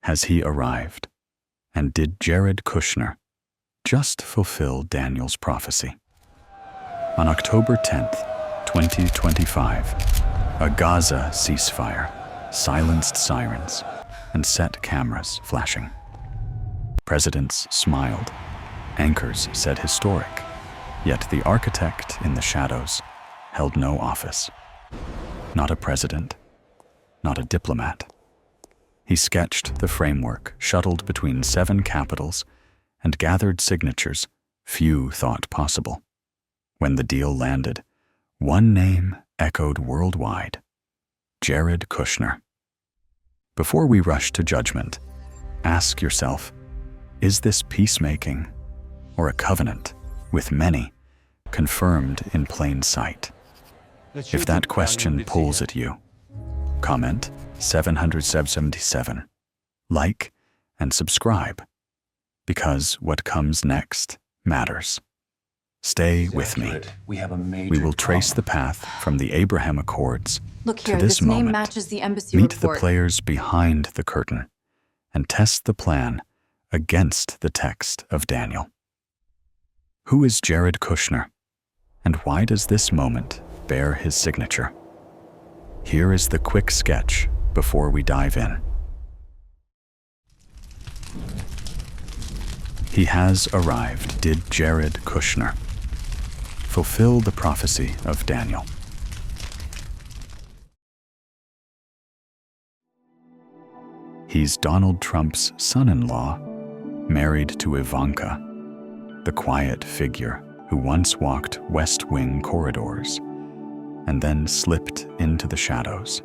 Has he arrived? And did Jared Kushner just fulfill Daniel's prophecy? On October 10th, 2025, a Gaza ceasefire silenced sirens and set cameras flashing. Presidents smiled, anchors said historic, yet the architect in the shadows held no office. Not a president, not a diplomat. He sketched the framework, shuttled between 7 capitals, and gathered signatures few thought possible. When the deal landed, one name echoed worldwide: Jared Kushner. Before we rush to judgment, ask yourself, is this peacemaking or a covenant with many, confirmed in plain sight? If that question pulls at you, comment 777, like and subscribe, because what comes next matters. Stay with me. We will trace the path from the Abraham Accords to this moment, matches the embassy meet report. the players behind the curtain, and test the plan against the text of Daniel. Who is Jared Kushner, and why does this moment bear his signature? Here is the quick sketch before we dive in. He has arrived. Did Jared Kushner fulfill the prophecy of Daniel? He's Donald Trump's son-in-law, married to Ivanka, the quiet figure who once walked West Wing corridors and then slipped into the shadows.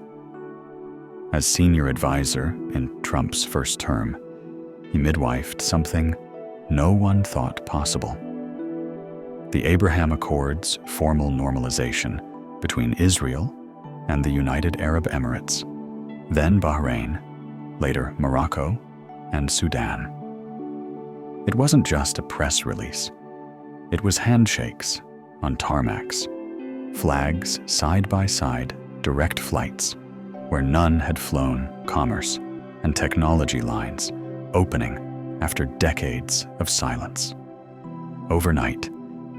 As senior advisor in Trump's first term, he midwifed something no one thought possible: the Abraham Accords' formal normalization between Israel and the United Arab Emirates, then Bahrain, later Morocco, and Sudan. It wasn't just a press release. It was handshakes on tarmacs, flags side by side, direct flights where none had flown, commerce and technology lines opening after decades of silence. Overnight,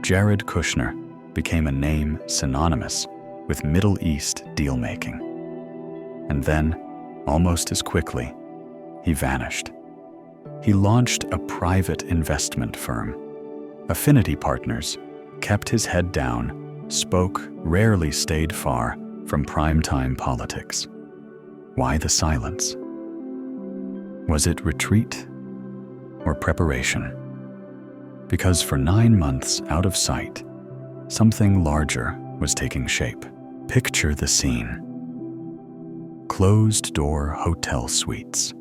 Jared Kushner became a name synonymous with Middle East deal-making. And then, almost as quickly, he vanished. He launched a private investment firm. Affinity Partners kept his head down, spoke, rarely stayed far from primetime politics. Why the silence? Was it retreat or preparation? Because for 9 months out of sight, something larger was taking shape. Picture the scene. Closed-door hotel suites.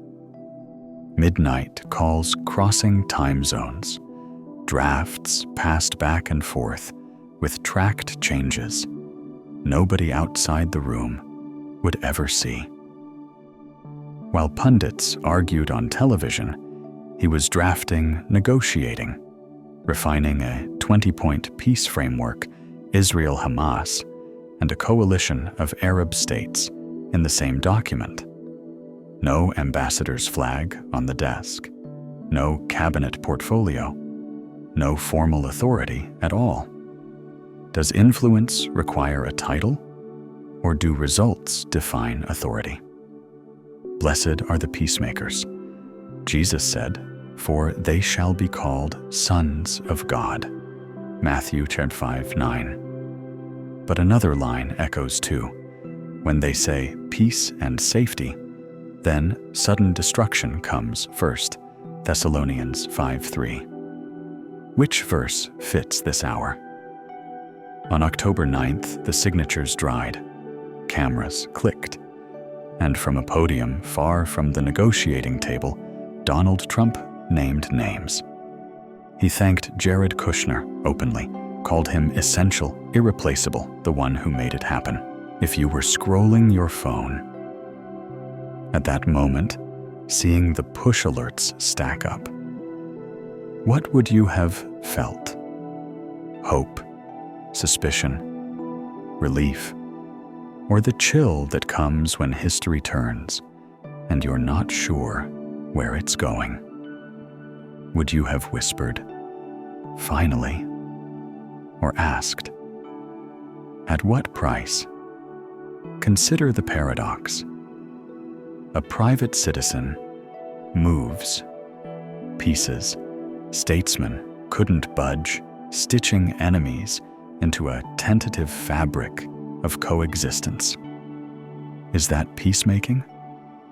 Midnight calls crossing time zones. Drafts passed back and forth with tracked changes nobody outside the room would ever see. While pundits argued on television, he was drafting, negotiating, refining a 20-point peace framework, Israel-Hamas, and a coalition of Arab states in the same document. No ambassador's flag on the desk, no cabinet portfolio, no formal authority at all. Does influence require a title, or do results define authority? Blessed are the peacemakers, Jesus said, for they shall be called sons of God. Matthew 5:9. But another line echoes too. When they say peace and safety, then sudden destruction comes first. Thessalonians 5:3. Which verse fits this hour? On October 9th, the signatures dried, cameras clicked, and from a podium far from the negotiating table, Donald Trump named names. He thanked Jared Kushner openly, called him essential, irreplaceable, the one who made it happen. If you were scrolling your phone at that moment, seeing the push alerts stack up, what would you have felt? Hope, suspicion, relief, or the chill that comes when history turns and you're not sure where it's going? Would you have whispered, "Finally," or asked, "At what price?" Consider the paradox. A private citizen moves, pieces, statesman couldn't budge, stitching enemies into a tentative fabric of coexistence. Is that peacemaking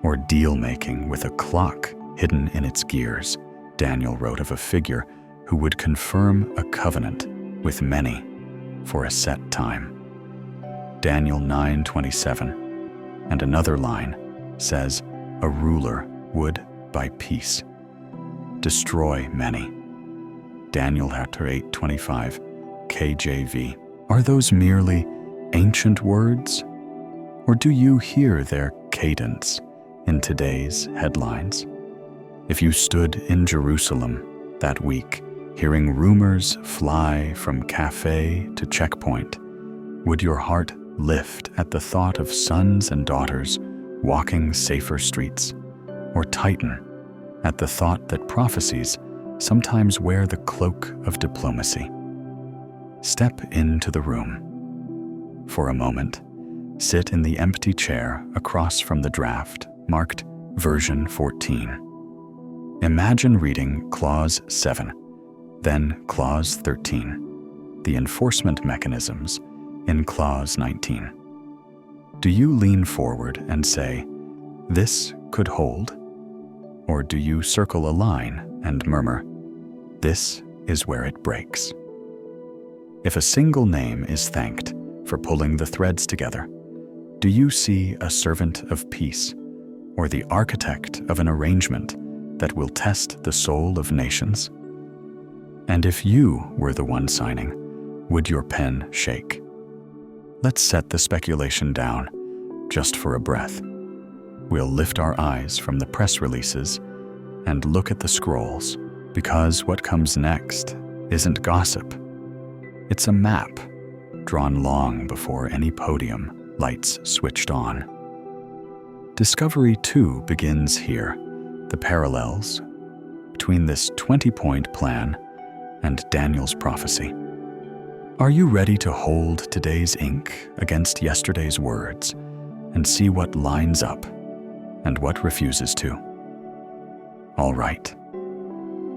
or deal-making with a clock hidden in its gears? Daniel wrote of a figure who would confirm a covenant with many for a set time. Daniel 9:27, and another line says, "A ruler would, by peace, destroy many." Daniel 8:25, KJV. Are those merely ancient words, or do you hear their cadence in today's headlines? If you stood in Jerusalem that week, hearing rumors fly from cafe to checkpoint, would your heart lift at the thought of sons and daughters walking safer streets, or tighten at the thought that prophecies sometimes wear the cloak of diplomacy? Step into the room. For a moment, sit in the empty chair across from the draft marked version 14. Imagine reading Clause 7, then Clause 13, the enforcement mechanisms in Clause 19. Do you lean forward and say, "This could hold"? Or do you circle a line and murmur, "This is where it breaks"? If a single name is thanked for pulling the threads together, do you see a servant of peace or the architect of an arrangement that will test the soul of nations? And if you were the one signing, would your pen shake? Let's set the speculation down, just for a breath. We'll lift our eyes from the press releases and look at the scrolls, because what comes next isn't gossip. It's a map drawn long before any podium lights switched on. Discovery 2 begins here, the parallels between this 20-point plan and Daniel's prophecy. Are you ready to hold today's ink against yesterday's words and see what lines up and what refuses to? All right,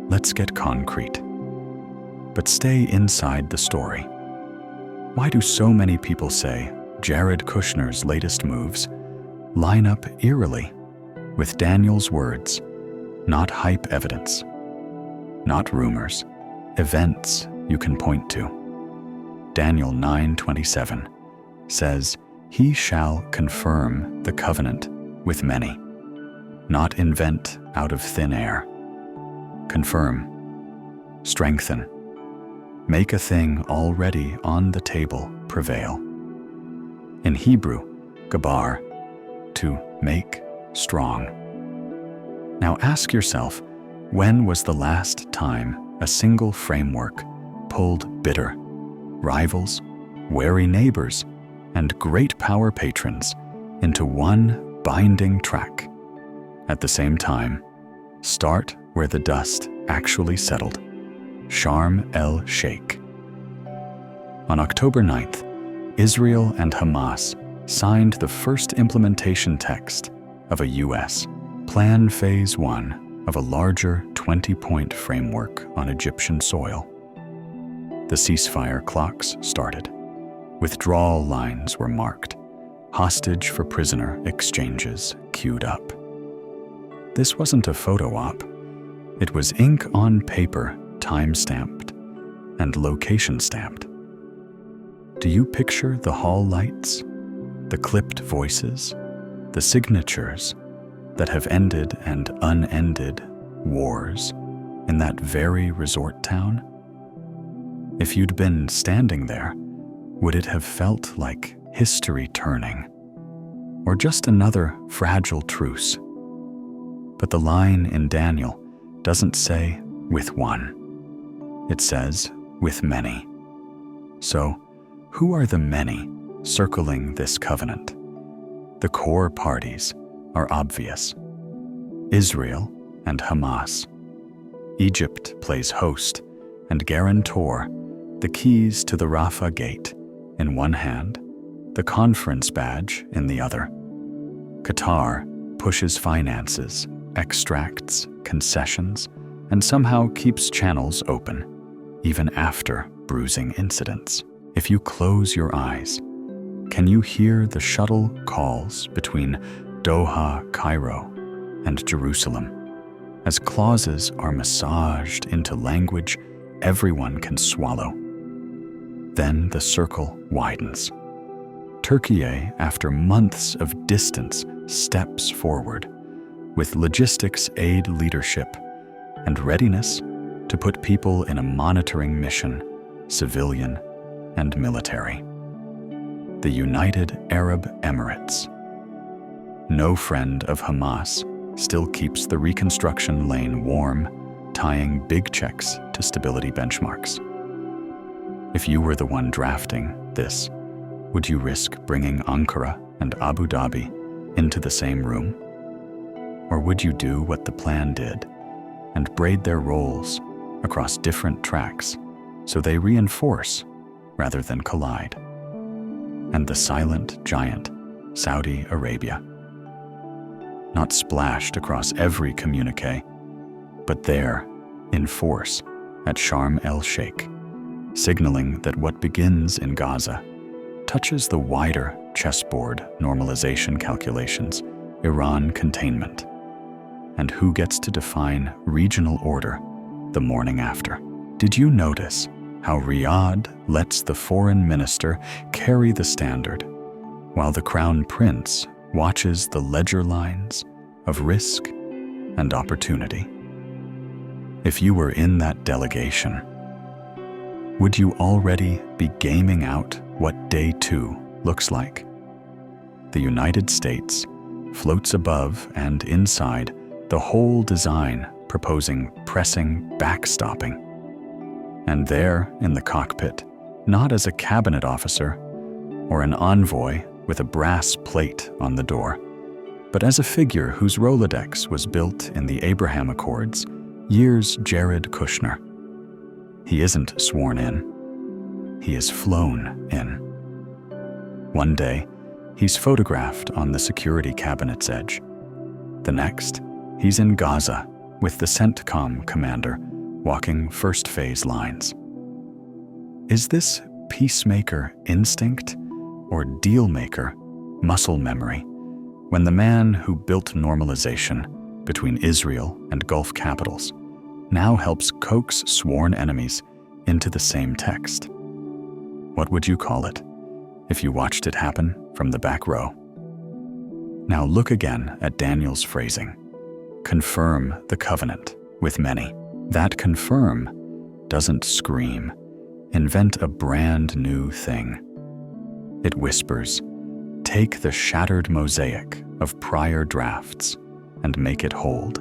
let's get concrete. But stay inside the story. Why do so many people say Jared Kushner's latest moves line up eerily with Daniel's words, not hype evidence, not rumors, events you can point to? Daniel 9:27 says, "He shall confirm the covenant with many," not invent out of thin air. Confirm, strengthen, make a thing already on the table prevail. In Hebrew, gabar, to make strong. Now ask yourself, when was the last time a single framework pulled bitter rivals, wary neighbors, and great power patrons into one binding track? At the same time, start where the dust actually settled, Sharm el-Sheikh. On October 9th, Israel and Hamas signed the first implementation text of a U.S. Plan Phase 1 of a larger 20-point framework on Egyptian soil. The ceasefire clocks started. Withdrawal lines were marked. Hostage for prisoner exchanges queued up. This wasn't a photo op. It was ink on paper, time-stamped and location-stamped. Do you picture the hall lights, the clipped voices, the signatures that have ended and unended wars in that very resort town? If you'd been standing there, would it have felt like history turning, or just another fragile truce? But the line in Daniel doesn't say "with one." It says "with many." So, who are the many circling this covenant? The core parties are obvious: Israel and Hamas. Egypt plays host and guarantor, the keys to the Rafah gate in one hand, the conference badge in the other. Qatar pushes finances, extracts concessions, and somehow keeps channels open, even after bruising incidents. If you close your eyes, can you hear the shuttle calls between Doha, Cairo, and Jerusalem, as clauses are massaged into language everyone can swallow? Then the circle widens. Turkey, after months of distance, steps forward, with logistics aid leadership and readiness to put people in a monitoring mission, civilian and military. The United Arab Emirates. No friend of Hamas still keeps the reconstruction lane warm, tying big checks to stability benchmarks. If you were the one drafting this, would you risk bringing Ankara and Abu Dhabi into the same room? Or would you do what the plan did and braid their roles across different tracks so they reinforce rather than collide? And the silent giant, Saudi Arabia. Not splashed across every communique, but there, in force, at Sharm el-Sheikh, signaling that what begins in Gaza touches the wider chessboard normalization calculations, Iran containment, and who gets to define regional order the morning after. Did you notice how Riyadh lets the foreign minister carry the standard, while the crown prince watches the ledger lines of risk and opportunity? If you were in that delegation, would you already be gaming out what day 2 looks like? The United States floats above and inside the whole design, proposing pressing backstopping. And there in the cockpit, not as a cabinet officer or an envoy with a brass plate on the door, but as a figure whose Rolodex was built in the Abraham Accords, years Jared Kushner. He isn't sworn in, he is flown in. One day, he's photographed on the security cabinet's edge. The next, he's in Gaza with the CENTCOM commander walking first phase lines. Is this peacemaker instinct or deal-maker muscle memory when the man who built normalization between Israel and Gulf capitals now helps coax sworn enemies into the same text? What would you call it if you watched it happen from the back row? Now look again at Daniel's phrasing. Confirm the covenant with many. That confirm doesn't scream, invent a brand new thing. It whispers, take the shattered mosaic of prior drafts and make it hold.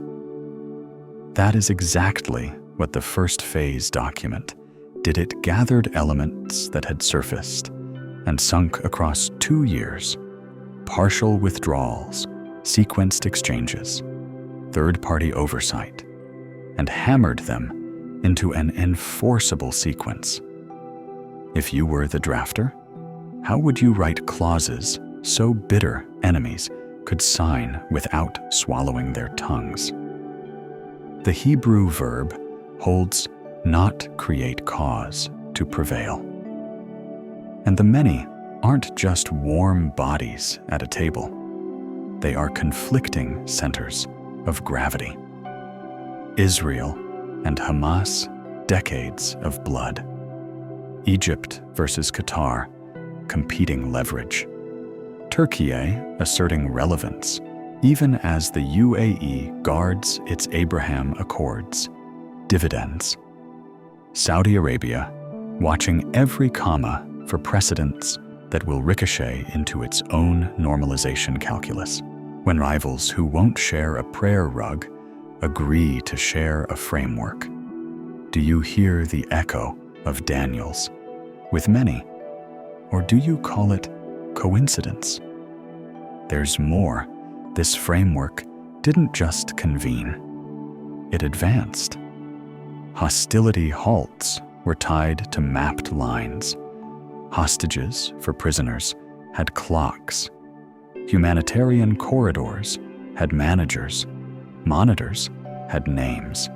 That is exactly what the first phase document did. It gathered elements that had surfaced and sunk across 2 years, partial withdrawals, sequenced exchanges, third-party oversight, and hammered them into an enforceable sequence. If you were the drafter, how would you write clauses so bitter enemies could sign without swallowing their tongues? The Hebrew verb holds not create cause to prevail. And the many aren't just warm bodies at a table. They are conflicting centers of gravity. Israel and Hamas, decades of blood. Egypt versus Qatar, competing leverage. Turkey asserting relevance, even as the UAE guards its Abraham Accords, dividends. Saudi Arabia watching every comma for precedents that will ricochet into its own normalization calculus. When rivals who won't share a prayer rug agree to share a framework, do you hear the echo of Daniel's with many? Or do you call it coincidence? There's more. This framework didn't just convene. it advanced. Hostility halts were tied to mapped lines. Hostages for prisoners had clocks. Humanitarian corridors had managers. Monitors had names.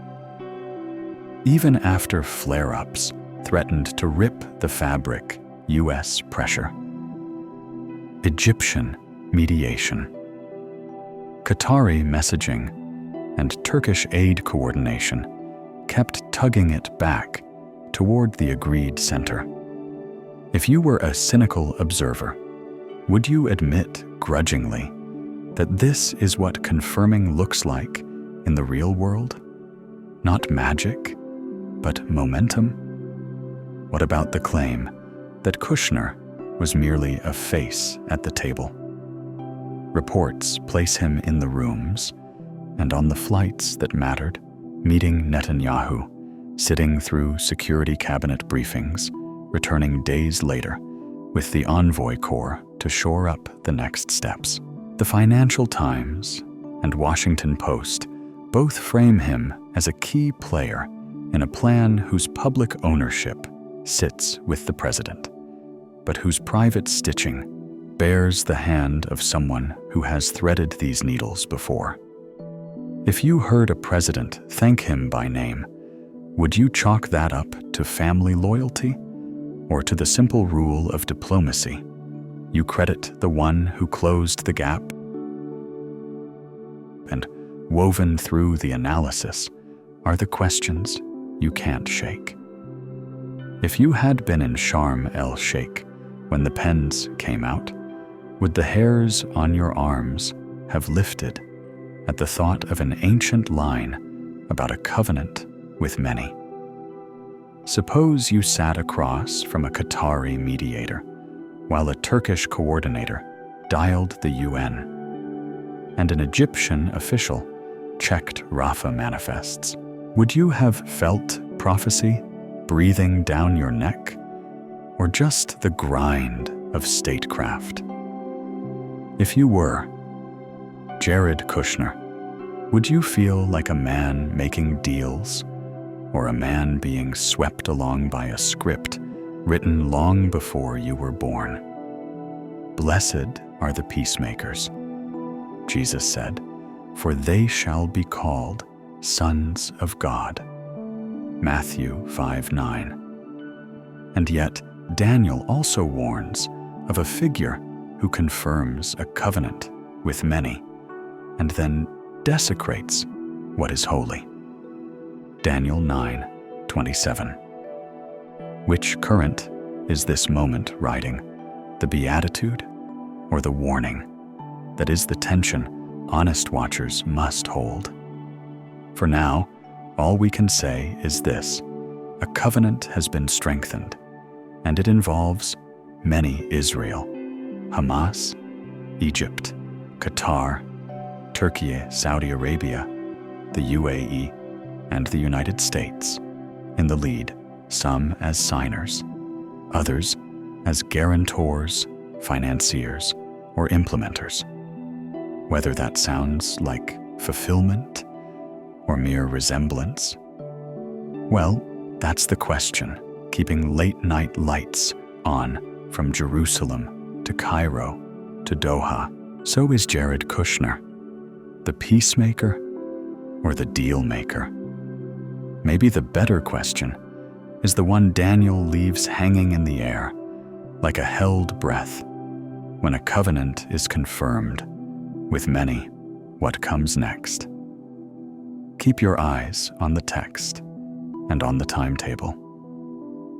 Even after flare-ups threatened to rip the fabric, U.S. pressure. Egyptian mediation. Qatari messaging and Turkish aid coordination kept tugging it back toward the agreed center. If you were a cynical observer, would you admit grudgingly that this is what confirming looks like in the real world? Not magic, but momentum? What about the claim that Kushner was merely a face at the table? Reports place him in the rooms and on the flights that mattered, meeting Netanyahu, sitting through security cabinet briefings, returning days later with the envoy corps to shore up the next steps. The Financial Times and Washington Post both frame him as a key player in a plan whose public ownership sits with the president, but whose private stitching bears the hand of someone who has threaded these needles before. If you heard a president thank him by name, would you chalk that up to family loyalty or to the simple rule of diplomacy? You credit the one who closed the gap, and woven through the analysis are the questions you can't shake. If you had been in Sharm el-Sheikh when the pens came out, would the hairs on your arms have lifted at the thought of an ancient line about a covenant with many? Suppose you sat across from a Qatari mediator while a Turkish coordinator dialed the UN and an Egyptian official checked Rafah manifests. Would you have felt prophecy breathing down your neck, or just the grind of statecraft? If you were Jared Kushner, would you feel like a man making deals, or a man being swept along by a script written long before you were born? Blessed are the peacemakers, Jesus said, for they shall be called sons of God. Matthew 5:9. And yet, Daniel also warns of a figure who confirms a covenant with many and then desecrates what is holy. Daniel 9:27. Which current is this moment riding, the beatitude or the warning? That is the tension honest watchers must hold. For now, all we can say is this: a covenant has been strengthened, and it involves many Israel, Hamas, Egypt, Qatar, Turkey, Saudi Arabia, the UAE, and the United States in the lead, some as signers, others as guarantors, financiers, or implementers. Whether that sounds like fulfillment or mere resemblance, well, that's the question, keeping late-night lights on from Jerusalem to Cairo to Doha. So is Jared Kushner, the peacemaker or the deal maker? Maybe the better question is the one Daniel leaves hanging in the air, like a held breath. When a covenant is confirmed with many, what comes next? Keep your eyes on the text and on the timetable.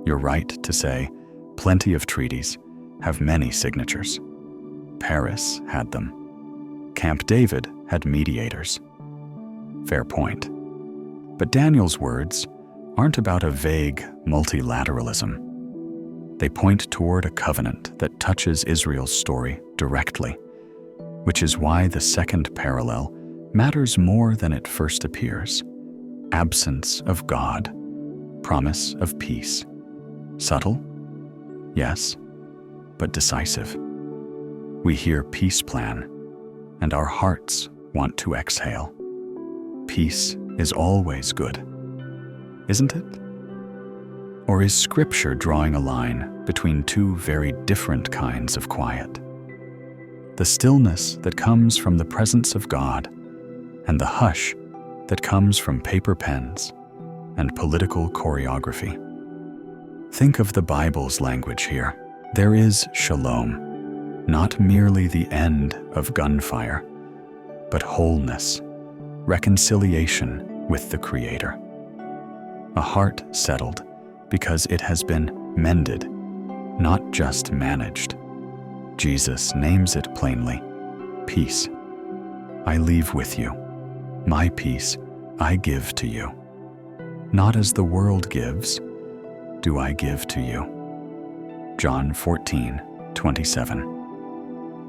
You're right to say plenty of treaties have many signatures. Paris had them. Camp David had mediators. Fair point. But Daniel's words aren't about a vague multilateralism. They point toward a covenant that touches Israel's story directly, which is why the second parallel matters more than it first appears. Absence of God, promise of peace. Subtle? Yes, but decisive. We hear peace plan, and our hearts want to exhale. Peace is always good, isn't it? Or is Scripture drawing a line between two very different kinds of quiet? The stillness that comes from the presence of God, and the hush that comes from paper pens and political choreography. Think of the Bible's language here. There is shalom, not merely the end of gunfire, but wholeness, reconciliation with the Creator. A heart settled because it has been mended, not just managed. Jesus names it plainly, peace. I leave with you. My peace I give to you. Not as the world gives, do I give to you. John 14:27.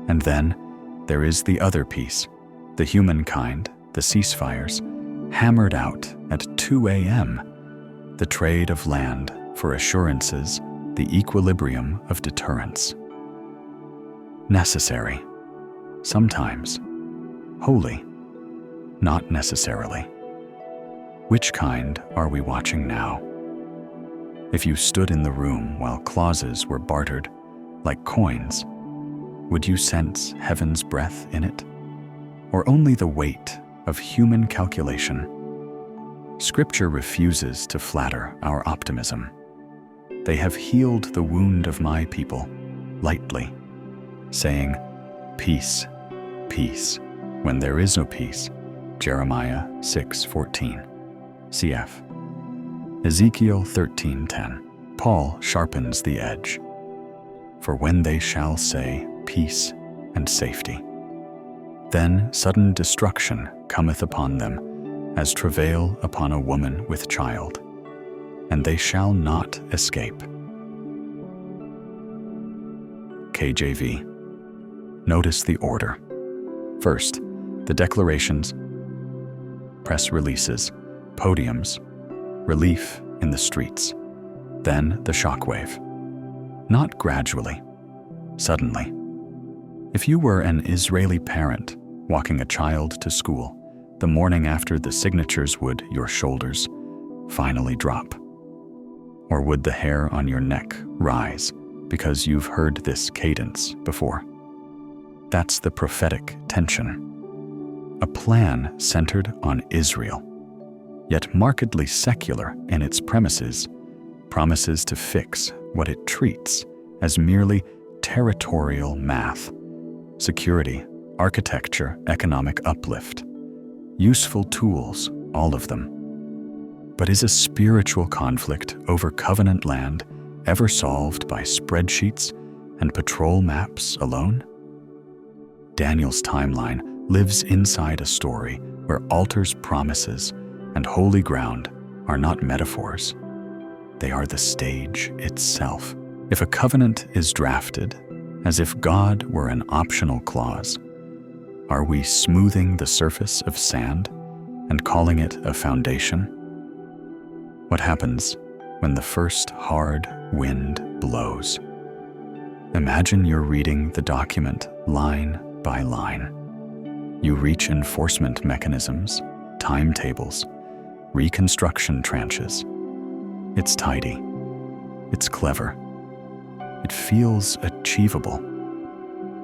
And then there is the other peace, the humankind, the ceasefires, hammered out at 2 a.m., the trade of land for assurances, the equilibrium of deterrence. Necessary, sometimes. Holy, not necessarily. Which kind are we watching now? If you stood in the room while clauses were bartered like coins, would you sense heaven's breath in it? Or only the weight of human calculation? Scripture refuses to flatter our optimism. They have healed the wound of my people lightly, saying, peace, peace, when there is no peace. Jeremiah 6:14, cf. Ezekiel 13:10. Paul sharpens the edge. For when they shall say peace and safety, then sudden destruction cometh upon them, as travail upon a woman with child, and they shall not escape. KJV. Notice the order. First, the declarations, press releases, podiums, relief in the streets. Then the shockwave. Not gradually, suddenly. If you were an Israeli parent walking a child to school, the morning after the signatures, would your shoulders finally drop? Or would the hair on your neck rise because you've heard this cadence before? That's the prophetic tension. A plan centered on Israel, yet markedly secular in its premises, promises to fix what it treats as merely territorial math, security, architecture, economic uplift. Useful tools, all of them. But is a spiritual conflict over covenant land ever solved by spreadsheets and patrol maps alone? Daniel's timeline lives inside a story where altars, promises, and holy ground are not metaphors. They are the stage itself. If a covenant is drafted as if God were an optional clause, are we smoothing the surface of sand and calling it a foundation? What happens when the first hard wind blows? Imagine you're reading the document line by line. You reach enforcement mechanisms, timetables, reconstruction tranches. It's tidy. It's clever. It feels achievable.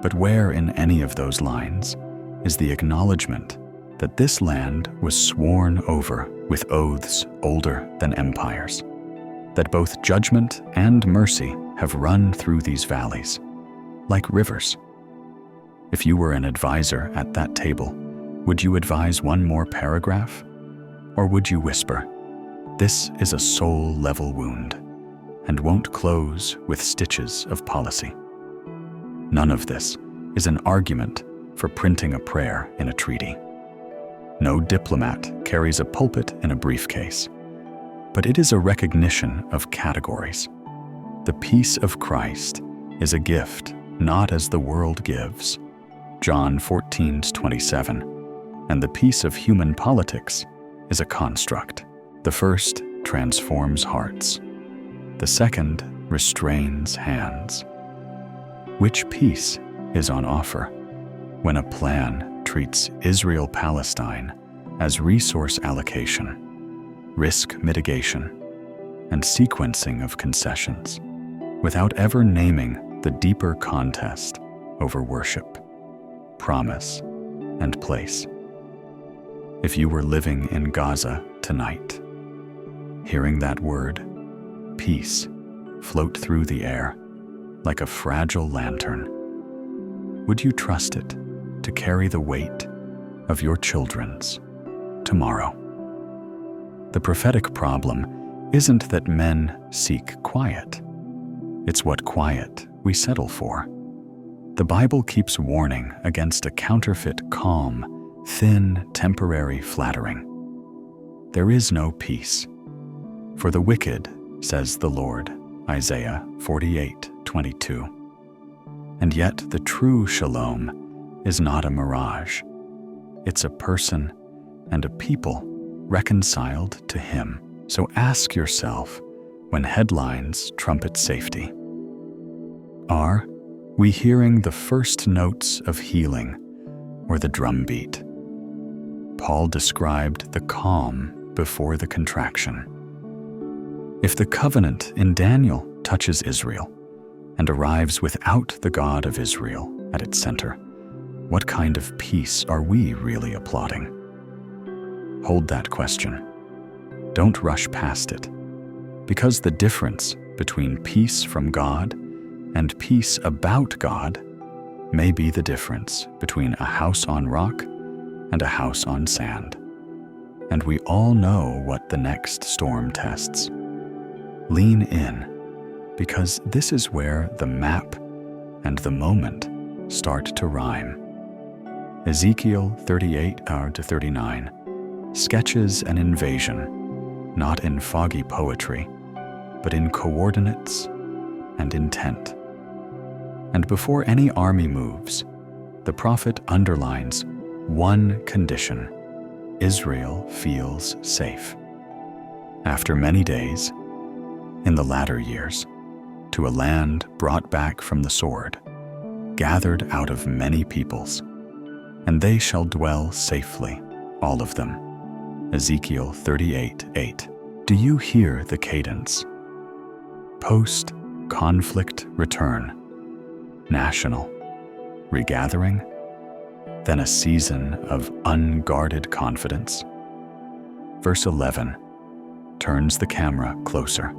But where in any of those lines is the acknowledgement that this land was sworn over with oaths older than empires, that both judgment and mercy have run through these valleys, like rivers? If you were an advisor at that table, would you advise one more paragraph? Or would you whisper, "This is a soul-level wound, and won't close with stitches of policy"? None of this is an argument for printing a prayer in a treaty. No diplomat carries a pulpit in a briefcase, but it is a recognition of categories. The peace of Christ is a gift, not as the world gives, John 14:27, and the peace of human politics is a construct. The first transforms hearts. The second restrains hands. Which peace is on offer when a plan treats Israel-Palestine as resource allocation, risk mitigation, and sequencing of concessions, without ever naming the deeper contest over worship, promise, and place. If you were living in Gaza tonight, hearing that word, peace, float through the air like a fragile lantern, would you trust it to carry the weight of your children's tomorrow? The prophetic problem isn't that men seek quiet. It's what quiet we settle for. The Bible keeps warning against a counterfeit calm, thin, temporary flattering. There is no peace. For the wicked, says the Lord, Isaiah 48:22. And yet the true shalom is not a mirage. It's a person and a people reconciled to Him. So ask yourself, when headlines trumpet safety, are we hearing the first notes of healing or the drumbeat? Paul described the calm before the contraction. If the covenant in Daniel touches Israel and arrives without the God of Israel at its center, what kind of peace are we really applauding? Hold that question. Don't rush past it, because the difference between peace from God and peace about God may be the difference between a house on rock and a house on sand. And we all know what the next storm tests. Lean in, because this is where the map and the moment start to rhyme. Ezekiel 38-39 sketches an invasion, not in foggy poetry, but in coordinates and intent. And before any army moves, the prophet underlines one condition: Israel feels safe. After many days, in the latter years, to a land brought back from the sword, gathered out of many peoples, and they shall dwell safely, all of them. Ezekiel 38:8. Do you hear the cadence? Post-conflict return, national, regathering, then a season of unguarded confidence. Verse 11 turns the camera closer.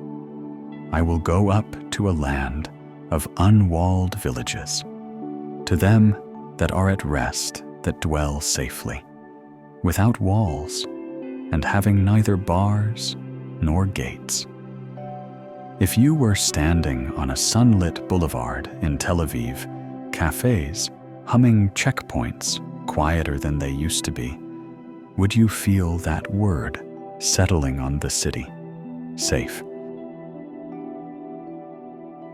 I will go up to a land of unwalled villages, to them that are at rest, that dwell safely, without walls, and having neither bars nor gates. If you were standing on a sunlit boulevard in Tel Aviv, cafes humming checkpoints quieter than they used to be, would you feel that word settling on the city? Safe.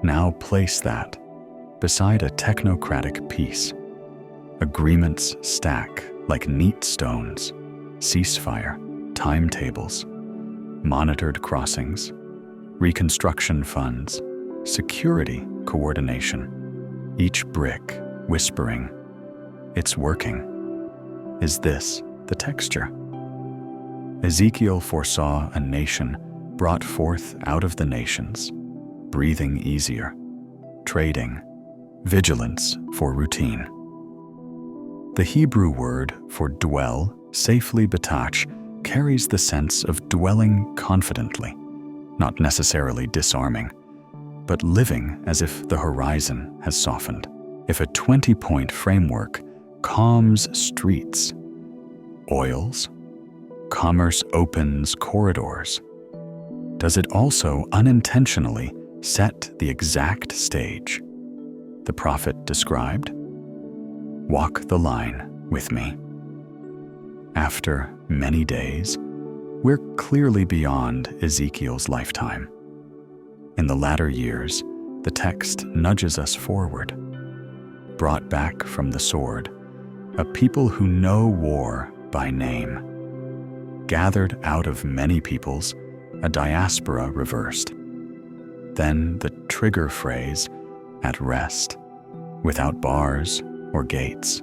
Now place that beside a technocratic peace. Agreements stack like neat stones, ceasefire, timetables, monitored crossings, reconstruction funds, security coordination, each brick whispering, it's working. Is this the texture? Ezekiel foresaw a nation brought forth out of the nations, breathing easier, trading, vigilance for routine. The Hebrew word for dwell, safely betach, carries the sense of dwelling confidently, not necessarily disarming, but living as if the horizon has softened. If a 20-point framework calms streets, oils, commerce opens corridors, does it also unintentionally set the exact stage the prophet described? Walk the line with me. After many days, we're clearly beyond Ezekiel's lifetime. In the latter years, the text nudges us forward. Brought back from the sword, a people who know war by name. Gathered out of many peoples, a diaspora reversed. Then the trigger phrase, at rest, without bars or gates.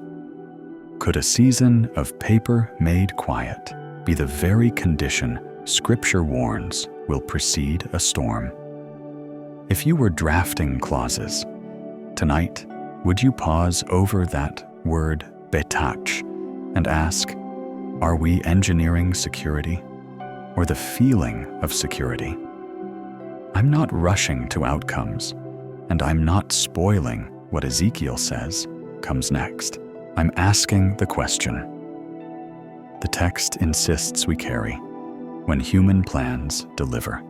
Could a season of paper made quiet be the very condition Scripture warns will precede a storm? If you were drafting clauses, tonight, would you pause over that word betach and ask, are we engineering security or the feeling of security? I'm not rushing to outcomes, and I'm not spoiling what Ezekiel says comes next. I'm asking the question the text insists we carry when human plans deliver.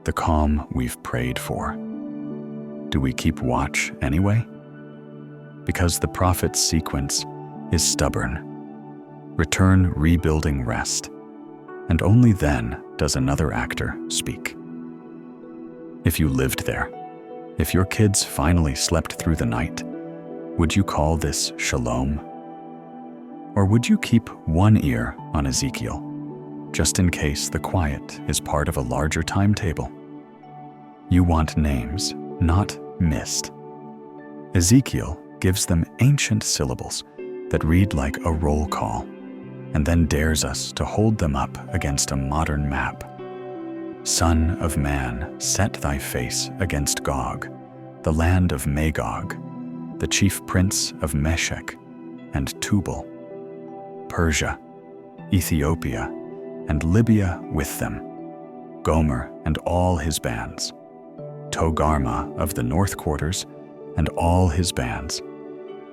The calm we've prayed for. Do we keep watch anyway? Because the prophet's sequence is stubborn. Return rebuilding rest, and only then does another actor speak. If you lived there, if your kids finally slept through the night, would you call this shalom? Or would you keep one ear on Ezekiel, just in case the quiet is part of a larger timetable? You want names, not mist. Ezekiel gives them ancient syllables that read like a roll call, and then dares us to hold them up against a modern map. Son of man, set thy face against Gog, the land of Magog, the chief prince of Meshech and Tubal, Persia, Ethiopia, and Libya with them, Gomer and all his bands, Togarma of the north quarters and all his bands,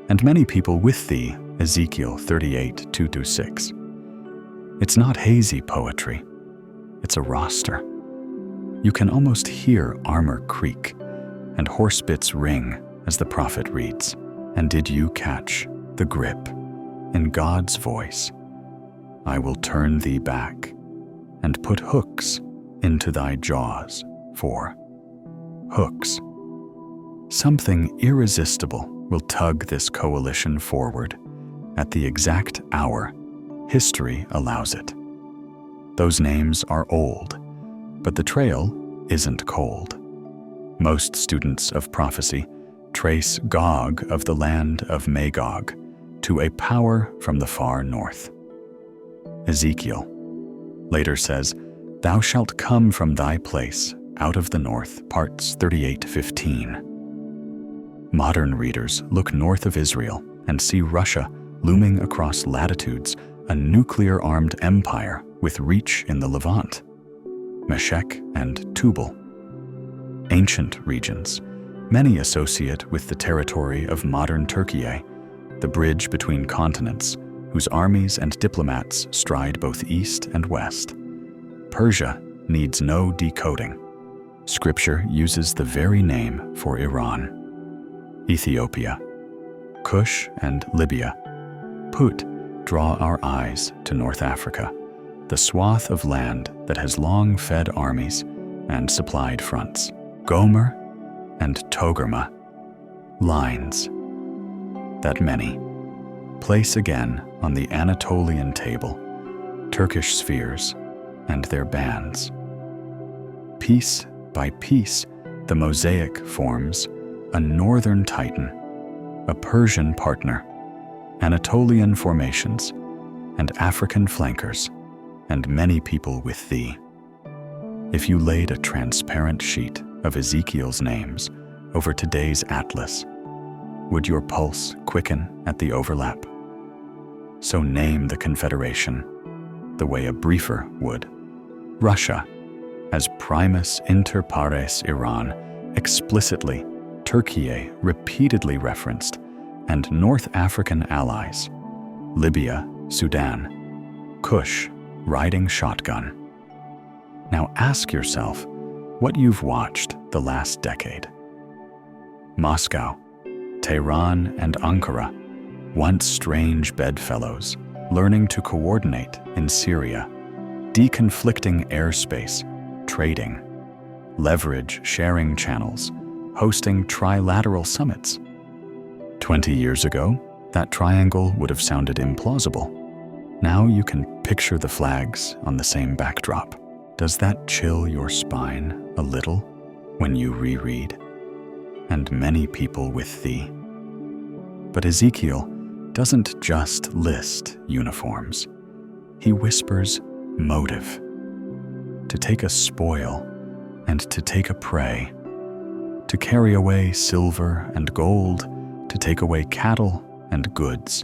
and many people with thee, Ezekiel 38, 2-6. It's not hazy poetry, it's a roster. You can almost hear armor creak and horse bits ring as the prophet reads. And did you catch the grip in God's voice? I will turn thee back and put hooks into thy jaws for hooks. Something irresistible will tug this coalition forward at the exact hour history allows it. Those names are old, but the trail isn't cold. Most students of prophecy trace Gog of the land of Magog to a power from the far north. Ezekiel later says, "Thou shalt come from thy place out of the north," parts 38:15. Modern readers look north of Israel and see Russia looming across latitudes, a nuclear-armed empire with reach in the Levant, Meshech and Tubal. Ancient regions, many associate with the territory of modern Turkey, the bridge between continents, whose armies and diplomats stride both east and west. Persia needs no decoding. Scripture uses the very name for Iran. Ethiopia, Cush and Libya, Put draw our eyes to North Africa, the swath of land that has long fed armies and supplied fronts. Gomer and Togarma, lines that many place again on the Anatolian table, Turkish spheres and their bands. Piece by piece, the mosaic forms a northern titan, a Persian partner, Anatolian formations, and African flankers, and many people with thee. If you laid a transparent sheet of Ezekiel's names over today's atlas, would your pulse quicken at the overlap? So name the confederation the way a briefer would. Russia, as primus inter pares Iran, explicitly, Turkey repeatedly referenced, and North African allies, Libya, Sudan, Cush, riding shotgun. Now ask yourself what you've watched the last decade. Moscow, Tehran, and Ankara, once strange bedfellows, learning to coordinate in Syria, deconflicting airspace, trading, leverage sharing channels, hosting trilateral summits. 20 years ago, that triangle would have sounded implausible. Now you can picture the flags on the same backdrop. Does that chill your spine a little when you reread? And many people with thee. But Ezekiel doesn't just list uniforms. He whispers motive. To take a spoil and to take a prey. To carry away silver and gold, to take away cattle and goods,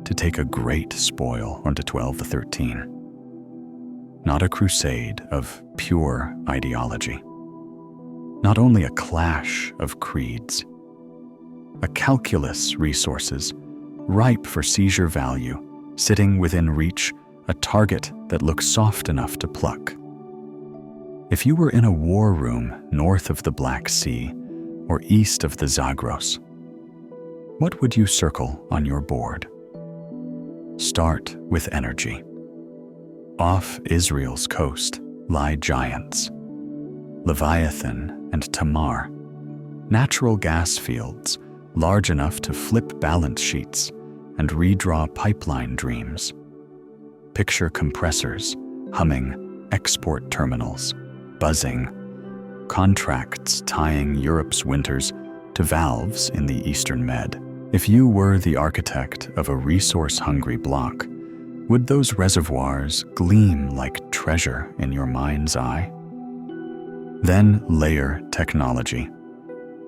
to take a great spoil, on to 12:13. Not a crusade of pure ideology. Not only a clash of creeds. A calculus resources, ripe for seizure value, sitting within reach, a target that looks soft enough to pluck. If you were in a war room north of the Black Sea or east of the Zagros, what would you circle on your board? Start with energy. Off Israel's coast lie giants, Leviathan and Tamar, natural gas fields large enough to flip balance sheets and redraw pipeline dreams. Picture compressors, humming, export terminals, buzzing, contracts tying Europe's winters to valves in the Eastern Med. If you were the architect of a resource-hungry bloc, would those reservoirs gleam like treasure in your mind's eye? Then layer technology.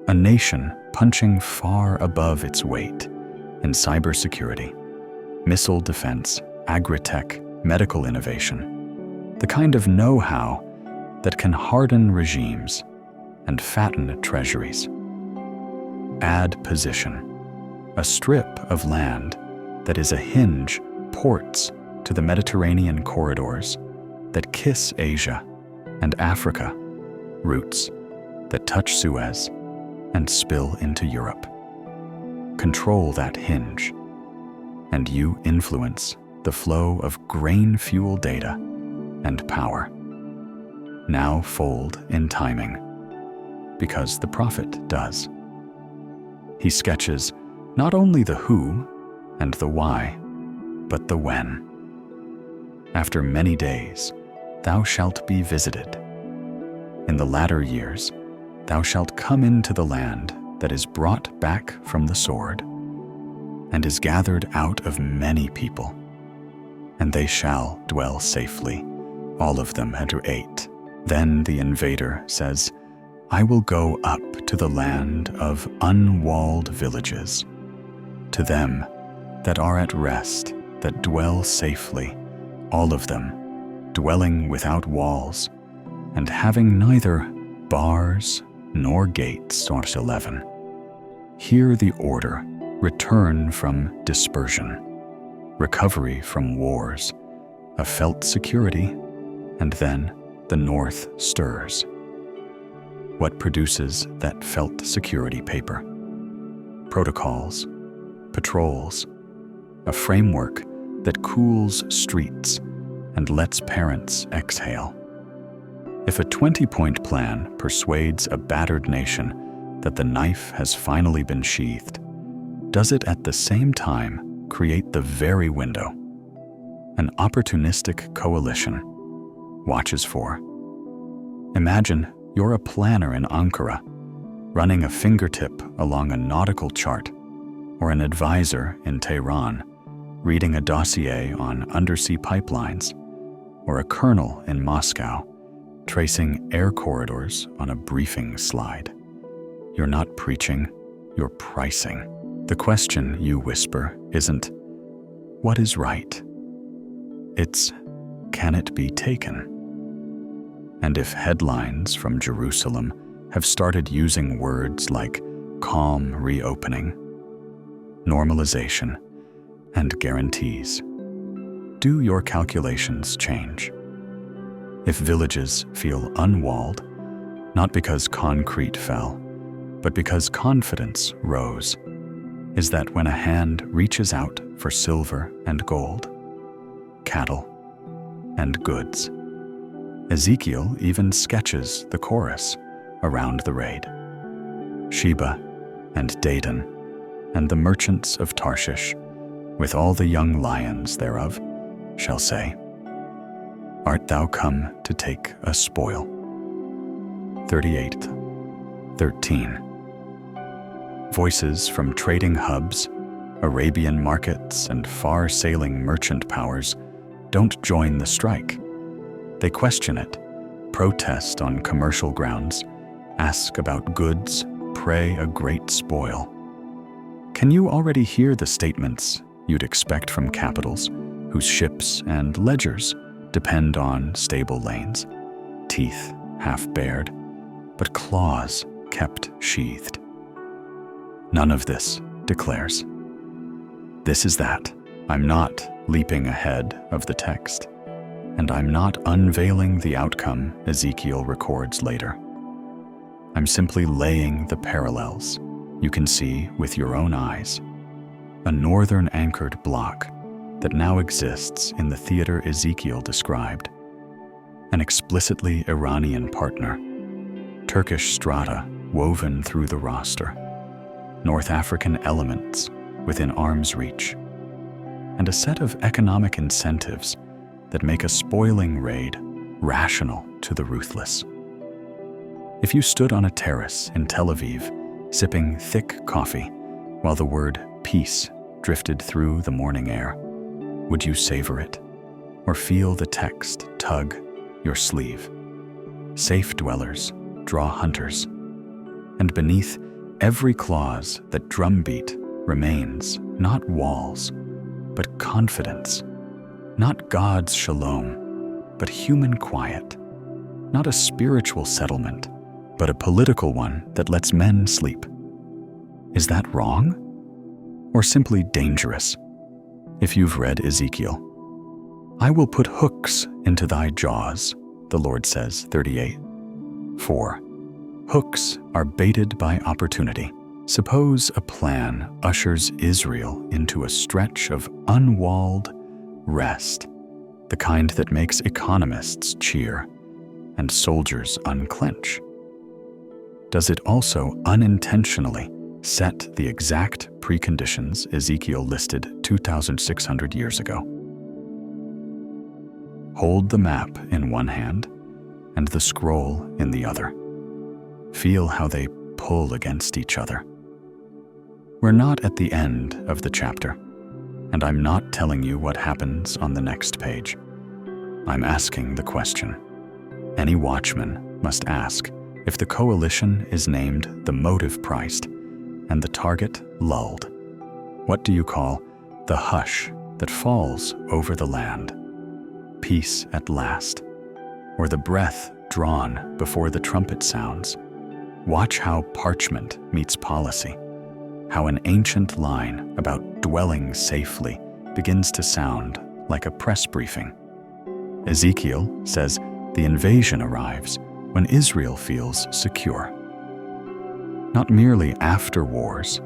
A nation punching far above its weight in cybersecurity, missile defense, agri-tech, medical innovation, the kind of know-how that can harden regimes and fatten treasuries. Add position. A strip of land that is a hinge ports to the Mediterranean corridors that kiss Asia and Africa, routes that touch Suez and spill into Europe. Control that hinge, and you influence the flow of grain fuel data and power. Now fold in timing, because the prophet does. He sketches not only the who and the why, but the when. After many days, thou shalt be visited. In the latter years, thou shalt come into the land that is brought back from the sword, and is gathered out of many people, and they shall dwell safely, all of them unto 8. Then the invader says, I will go up to the land of unwalled villages, to them that are at rest, that dwell safely, all of them, dwelling without walls, and having neither bars nor gates. Verse 11. Hear the order, return from dispersion, recovery from wars, a felt security, and then the north stirs. What produces that felt security paper? Protocols, patrols, a framework that cools streets and lets parents exhale. If a 20-point plan persuades a battered nation that the knife has finally been sheathed, does it at the same time create the very window an opportunistic coalition watches for? Imagine you're a planner in Ankara, running a fingertip along a nautical chart, or an advisor in Tehran, reading a dossier on undersea pipelines, or a colonel in Moscow, tracing air corridors on a briefing slide. You're not preaching, you're pricing. The question you whisper isn't, what is right? It's, can it be taken? And if headlines from Jerusalem have started using words like calm reopening, normalization, and guarantees, do your calculations change? If villages feel unwalled, not because concrete fell, but because confidence rose, is that when a hand reaches out for silver and gold, cattle and goods? Ezekiel even sketches the chorus around the raid. Sheba and Dedan and the merchants of Tarshish, with all the young lions thereof, shall say, Art thou come to take a spoil? 38:13. Voices from trading hubs, Arabian markets and far-sailing merchant powers don't join the strike. They question it, protest on commercial grounds, ask about goods, pray a great spoil. Can you already hear the statements you'd expect from capitals whose ships and ledgers depend on stable lanes? Teeth half bared, but claws kept sheathed. None of this declares. This is that. I'm not leaping ahead of the text, and I'm not unveiling the outcome Ezekiel records later. I'm simply laying the parallels you can see with your own eyes. A northern-anchored block that now exists in the theater Ezekiel described. An explicitly Iranian partner, Turkish strata woven through the roster, North African elements within arm's reach, and a set of economic incentives that make a spoiling raid rational to the ruthless. If you stood on a terrace in Tel Aviv, sipping thick coffee while the word peace drifted through the morning air, would you savor it or feel the text tug your sleeve? Safe dwellers draw hunters, and beneath every clause that drumbeat remains not walls, but confidence, not God's shalom, but human quiet, not a spiritual settlement, but a political one that lets men sleep. Is that wrong? Or simply dangerous? If you've read Ezekiel, I will put hooks into thy jaws, the Lord says, 38:4. Hooks are baited by opportunity. Suppose a plan ushers Israel into a stretch of unwalled rest, the kind that makes economists cheer and soldiers unclench. Does it also unintentionally set the exact preconditions Ezekiel listed 2,600 years ago? Hold the map in one hand and the scroll in the other. Feel how they pull against each other. We're not at the end of the chapter, and I'm not telling you what happens on the next page. I'm asking the question any watchman must ask if the coalition is named the motive priced and the target lulled. What do you call the hush that falls over the land? Peace at last, or the breath drawn before the trumpet sounds? Watch how parchment meets policy, how an ancient line about dwelling safely begins to sound like a press briefing. Ezekiel says the invasion arrives when Israel feels secure. Not merely after wars,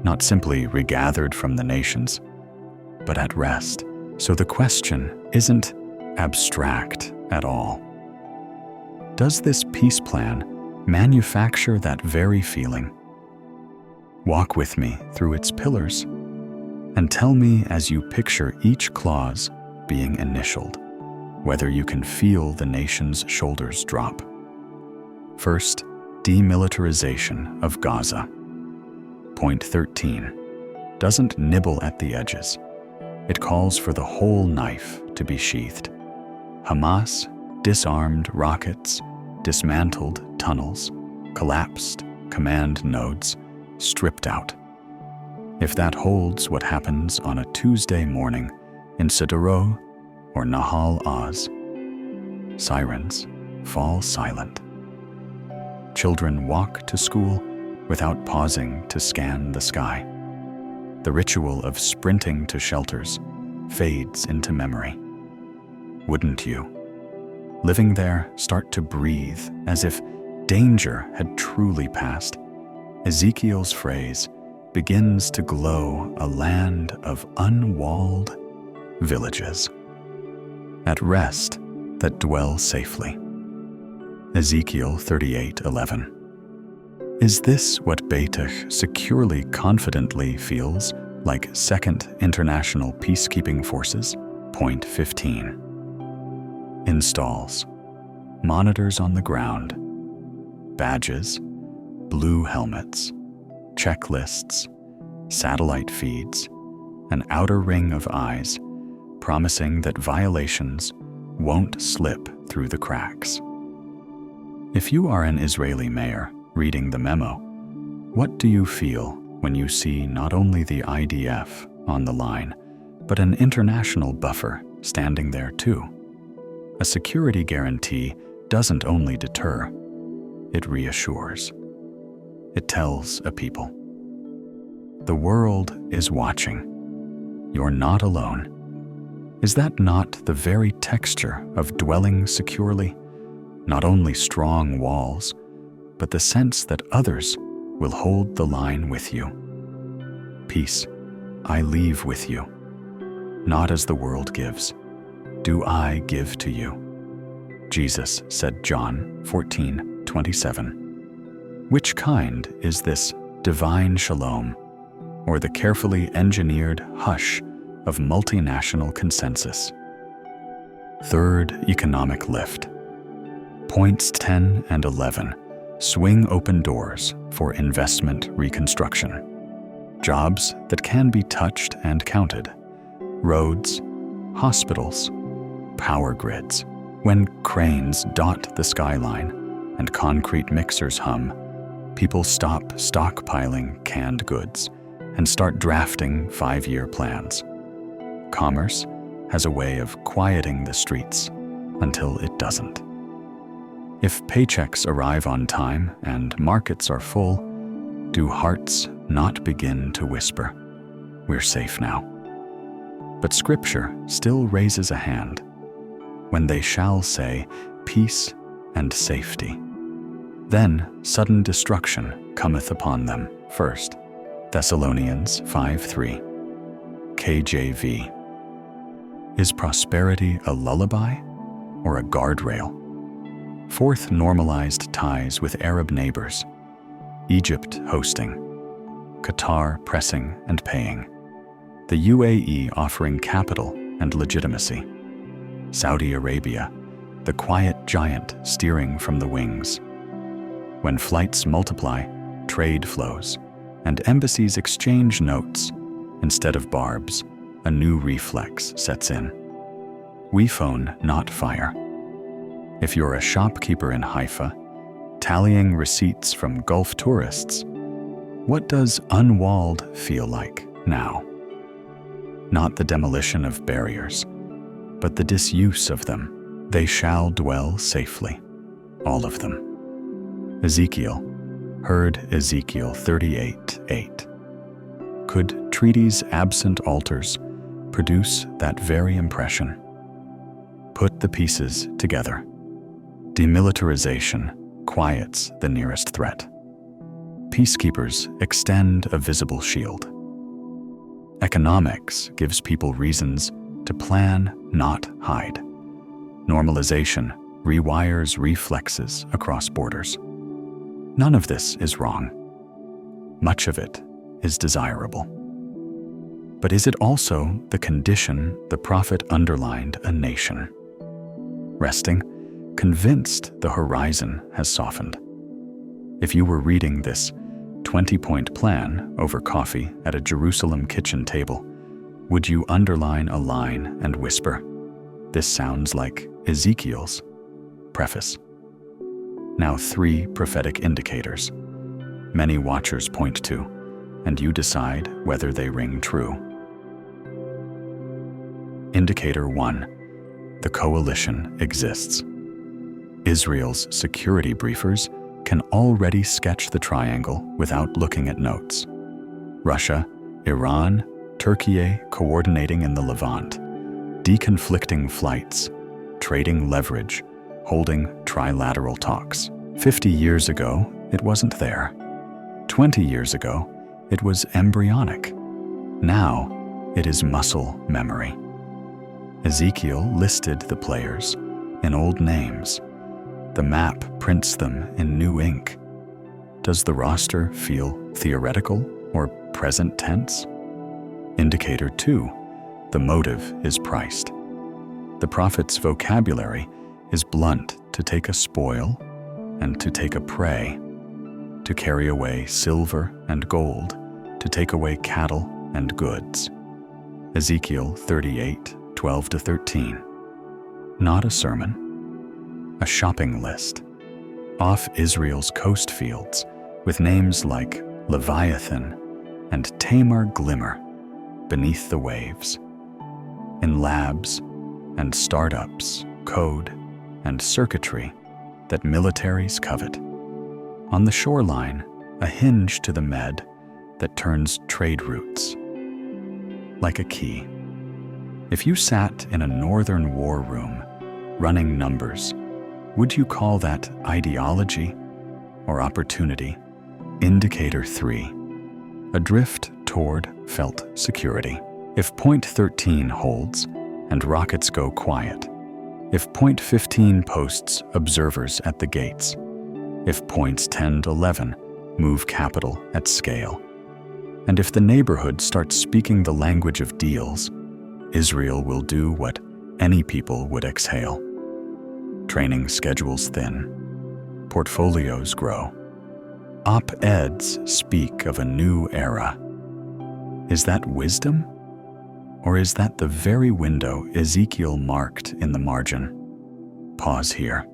not simply regathered from the nations, but at rest. So the question isn't abstract at all. Does this peace plan manufacture that very feeling? Walk with me through its pillars and tell me as you picture each clause being initialed, whether you can feel the nation's shoulders drop. First, demilitarization of Gaza. Point 13 doesn't nibble at the edges. It calls for the whole knife to be sheathed. Hamas disarmed rockets, dismantled tunnels, collapsed command nodes, stripped out. If that holds what happens on a Tuesday morning in Sderot or Nahal Oz, sirens fall silent. Children walk to school without pausing to scan the sky. The ritual of sprinting to shelters fades into memory. Wouldn't you, living there, start to breathe as if danger had truly passed? Ezekiel's phrase begins to glow a land of unwalled villages, at rest that dwell safely. Ezekiel 38:11. Is this what Beitach securely, confidently feels like Second International Peacekeeping Forces? Point 15. Installs. Monitors on the ground. Badges. Blue helmets. Checklists. satellite feeds, an outer ring of eyes, promising that violations won't slip through the cracks. If you are an Israeli mayor reading the memo, what do you feel when you see not only the IDF on the line, but an international buffer standing there too? A security guarantee doesn't only deter, it reassures. It tells a people, the world is watching. You're not alone. Is that not the very texture of dwelling securely? Not only strong walls, but the sense that others will hold the line with you. Peace, I leave with you. Not as the world gives, do I give to you. Jesus said, John 14:27. Which kind is this divine shalom, or the carefully engineered hush of multinational consensus? Third economic lift. Points 10 and 11 swing open doors for investment reconstruction. Jobs that can be touched and counted. Roads, hospitals, power grids. When cranes dot the skyline and concrete mixers hum, people stop stockpiling canned goods and start drafting 5-year plans. Commerce has a way of quieting the streets until it doesn't. If paychecks arrive on time and markets are full, do hearts not begin to whisper, "We're safe now"? But Scripture still raises a hand when they shall say, "Peace and safety." Then sudden destruction cometh upon them. 1 Thessalonians 5:3. KJV. Is prosperity a lullaby or a guardrail? Fourth, normalized ties with Arab neighbors. Egypt hosting, Qatar pressing and paying, the UAE offering capital and legitimacy, Saudi Arabia, the quiet giant steering from the wings. When flights multiply, trade flows, and embassies exchange notes instead of barbs, a new reflex sets in. We phone, not fire. If you're a shopkeeper in Haifa, tallying receipts from Gulf tourists, what does unwalled feel like now? Not the demolition of barriers, but the disuse of them. They shall dwell safely, all of them. Ezekiel, heard Ezekiel 38:8. Could treaties absent altars produce that very impression? Put the pieces together. Demilitarization quiets the nearest threat. Peacekeepers extend a visible shield. Economics gives people reasons to plan, not hide. Normalization rewires reflexes across borders. None of this is wrong. Much of it is desirable. But is it also the condition the prophet underlined a nation? Resting, convinced the horizon has softened. If you were reading this 20-point plan over coffee at a Jerusalem kitchen table, would you underline a line and whisper, "This sounds like Ezekiel's"? Preface. Now 3 prophetic indicators many watchers point to, and you decide whether they ring true. Indicator 1. The coalition exists. Israel's security briefers can already sketch the triangle without looking at notes. Russia, Iran, Turkey coordinating in the Levant, deconflicting flights, trading leverage, holding trilateral talks. 50 years ago, it wasn't there. 20 years ago, it was embryonic. Now, it is muscle memory. Ezekiel listed the players in old names. The map prints them in new ink. Does the roster feel theoretical or present tense? Indicator 2. The motive is priced. The prophet's vocabulary is blunt to take a spoil and to take a prey, to carry away silver and gold, to take away cattle and goods. Ezekiel 38:12-13. Not a sermon, a shopping list. Off Israel's coast fields, with names like Leviathan and Tamar Glimmer beneath the waves. In labs and startups, code and circuitry that militaries covet. On the shoreline, a hinge to the med that turns trade routes. Like a key. If you sat in a northern war room, running numbers, would you call that ideology or opportunity? Indicator 3. A drift toward felt security. If point 13 holds and rockets go quiet, if point 15 posts observers at the gates, if points 10 to 11 move capital at scale, and if the neighborhood starts speaking the language of deals, Israel will do what any people would exhale. Training schedules thin, portfolios grow. Op-eds speak of a new era. Is that wisdom? Or is that the very window Ezekiel marked in the margin? Pause here.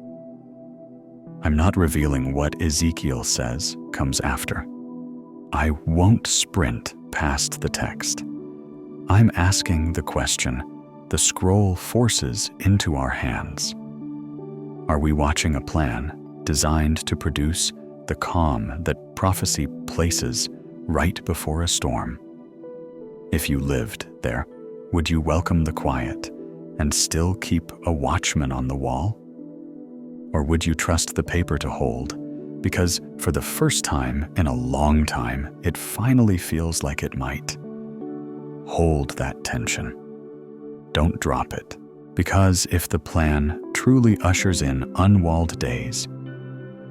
I'm not revealing what Ezekiel says comes after. I won't sprint past the text. I'm asking the question the scroll forces into our hands. Are we watching a plan designed to produce the calm that prophecy places right before a storm? If you lived there, would you welcome the quiet and still keep a watchman on the wall? Or would you trust the paper to hold because for the first time in a long time, it finally feels like it might? Hold that tension. Don't drop it, because if the plan truly ushers in unwalled days,